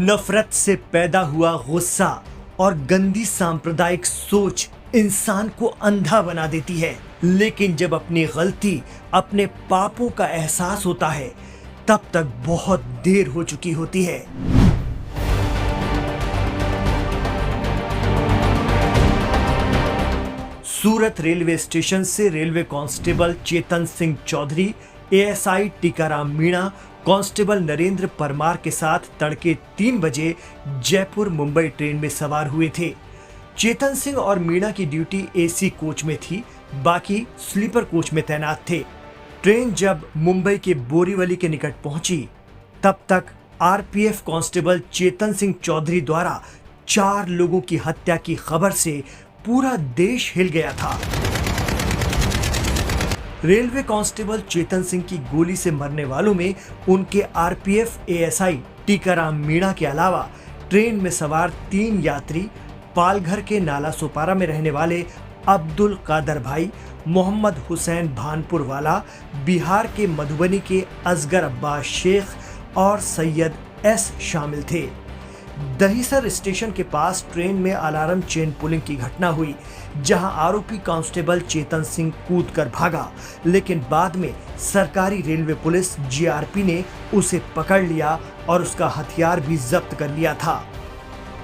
नफरत से पैदा हुआ गुस्सा और गंदी सांप्रदायिक सोच इंसान को अंधा बना देती है, लेकिन जब अपनी गलती, अपने पापों का एहसास होता है, तब तक बहुत देर हो चुकी होती है। सूरत रेलवे स्टेशन से railway constable Chetan Singh Chaudhary, ASI Tikaram Meena, constable Narendra Parmar के साथ तड़के 3 बजे जयपुर मुंबई ट्रेन में सवार हुए थे। चेतन सिंह और मीणा की ड्यूटी एसी कोच में थी, बाकी स्लीपर कोच में तैनात थे। ट्रेन जब मुंबई के बोरीवली के निकट पहुंची, तब तक आरपीएफ कांस्टेबल चेतन सिंह चौधरी द्वारा 4 लोगों की हत्या की खबर से पूरा देश हिल गया था। रेलवे कांस्टेबल चेतन सिंह की गोली से मरने वालों में उनके आरपीएफ एएसआई टीकाराम मीणा के अलावा ट्रेन में सवार 3 यात्री, पालघर के नाला सोपारा में रहने वाले अब्दुल कादर भाई, मोहम्मद हुसैन भानपुर वाला, बिहार के मधुबनी के असगर अब्बास शेख और सैयद एस शामिल थे। दहीसर स्टेशन के पास ट्रेन में अलार्म चेन पुलिंग की घटना हुई, जहां आरोपी कांस्टेबल चेतन सिंह कूदकर भागा, लेकिन बाद में सरकारी रेलवे पुलिस जीआरपी ने उसे पकड़ लिया और उसका हथियार भी जब्त कर लिया था।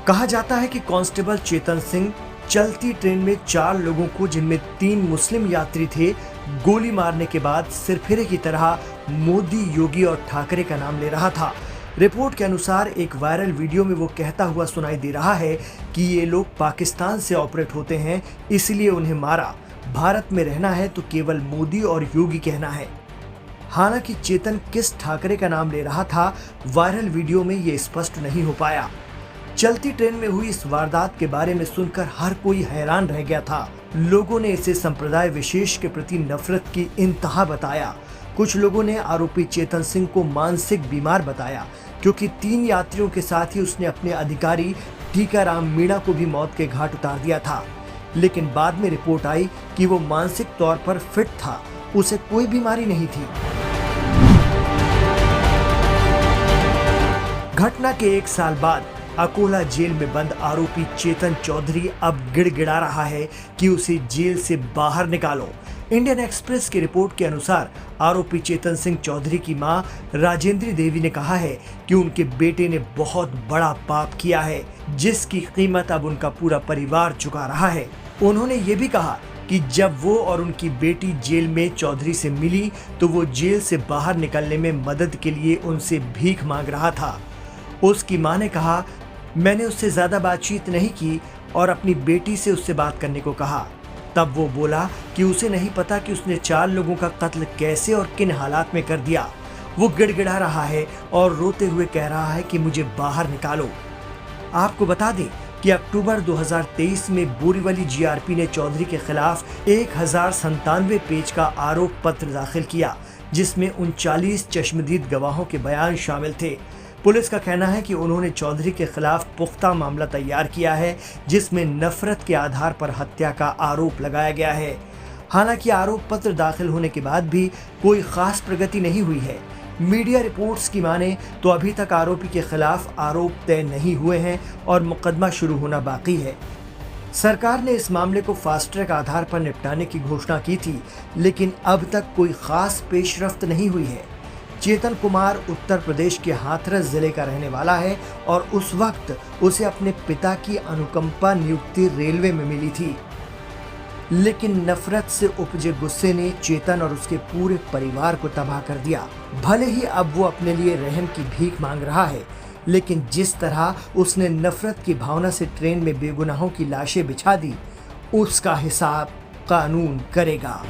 कहा जाता है कि कांस्टेबल चेतन सिंह चलती ट्रेन में 4 लोगों को, जिनमें 3 मुस्लिम यात्री थे, गोली मारने के बाद सिरफिरे की तरह मोदी, योगी और ठाकरे का नाम ले रहा था। रिपोर्ट के अनुसार एक वायरल वीडियो में वो कहता हुआ सुनाई दे रहा है कि ये लोग पाकिस्तान से ऑपरेट होते हैं, इसलिए उन्हें मारा। भारत में रहना है तो केवल मोदी और योगी कहना है। हालांकि चेतन किस ठाकरे का नाम ले रहा था, वायरल वीडियो में ये स्पष्ट नहीं हो पाया। चलती ट्रेन में हुई इस वारदात के बारे में सुनकर हर कोई हैरान रह गया था। लोगों ने इसे संप्रदाय विशेष के प्रति नफरत की इंतहा बताया। कुछ लोगों ने आरोपी चेतन सिंह को मानसिक बीमार बताया, क्योंकि 3 यात्रियों के साथ ही उसने अपने अधिकारी टीकाराम मीणा को भी मौत के घाट उतार दिया था। लेकिन बाद में रिपोर्ट आई कि वो मानसिक तौर पर फिट था, उसे कोई बीमारी नहीं थी। घटना के 1 साल बाद अकोला जेल में बंद आरोपी चेतन चौधरी अब गिड़गिड़ा रहा है कि उसे जेल से बाहर निकालो। इंडियन एक्सप्रेस की रिपोर्ट के अनुसार आरोपी चेतन सिंह चौधरी की मां राजेंद्री देवी ने कहा है कि उनके बेटे ने बहुत बड़ा पाप किया है, जिसकी कीमत अब उनका पूरा परिवार चुका रहा है। उन्होंने ये भी कहा कि जब वो और उनकी बेटी जेल में चौधरी से मिली, तो वो जेल से बाहर निकलने में मदद के लिए उनसे भीख मांग रहा था। उसकी मां ने कहा, मैंने उससे ज्यादा बातचीत नहीं की और अपनी बेटी से उससे बात करने को कहा। तब वो बोला कि उसे नहीं पता कि उसने 4 लोगों का कत्ल कैसे और किन हालात में कर दिया। वो गिड़गिड़ा रहा है और रोते हुए कह रहा है कि मुझे बाहर निकालो। आपको बता दें कि अक्टूबर 2023 में बोरीवली जीआरपी ने चौधरी के खिलाफ 1097 पेज का आरोप पत्र दाखिल किया, जिसमें 39 चश्मदीद गवाहों के बयान शामिल थे। पुलिस का कहना है कि उन्होंने चौधरी के खिलाफ पुख्ता मामला तैयार किया है, जिसमें नफरत के आधार पर हत्या का आरोप लगाया गया है। हालांकि आरोप पत्र दाखिल होने के बाद भी कोई खास प्रगति नहीं हुई है। मीडिया रिपोर्ट्स की माने तो अभी तक आरोपी के खिलाफ आरोप तय नहीं हुए हैं और मुकदमा शुरू होना बाकी है। सरकार ने इस मामले को फास्ट ट्रैक आधार पर निपटाने की घोषणा की थी, लेकिन अब तक कोई खास पेशरफ्त नहीं हुई है। चेतन कुमार उत्तर प्रदेश के हाथरस जिले का रहने वाला है और उस वक्त उसे अपने पिता की अनुकंपा नियुक्ति रेलवे में मिली थी। लेकिन नफरत से उपजे गुस्से ने चेतन और उसके पूरे परिवार को तबाह कर दिया। भले ही अब वो अपने लिए रहम की भीख मांग रहा है, लेकिन जिस तरह उसने नफरत की भावना से ट्रेन में बेगुनाहों की लाशें बिछा दी, उसका हिसाब कानून करेगा।